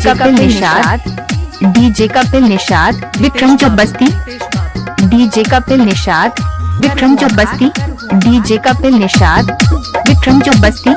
Kapil Nishad, DJ Kapil Nishad, Vikram Chaubasti, DJ Kapil Nishad, Vikram Chaubasti, DJ Kapil Nishad, Vikram Chaubasti.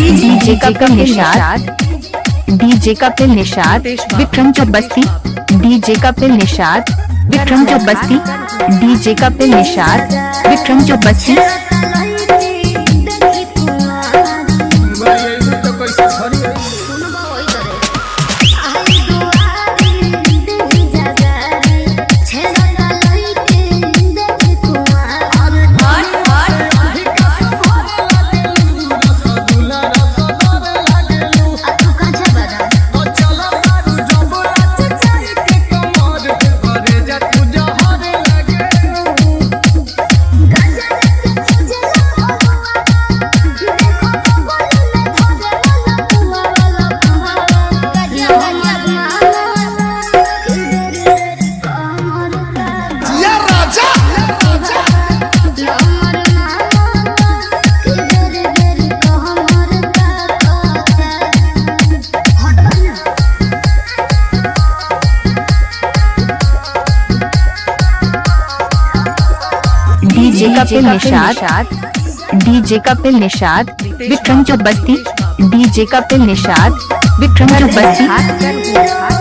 DJ Kapil Nishad, DJ Kapil Nishad, Vikram Chaubasti, DJ Kapil Nishad, Vikram Chaubasti, DJ Kapil Nishad, Vikram Chaubasti. DJ Kapil Nishad, DJ Kapil Nishad, Vikram Chaubasti, DJ Kapil Nishad, Vikram चौबस्ती।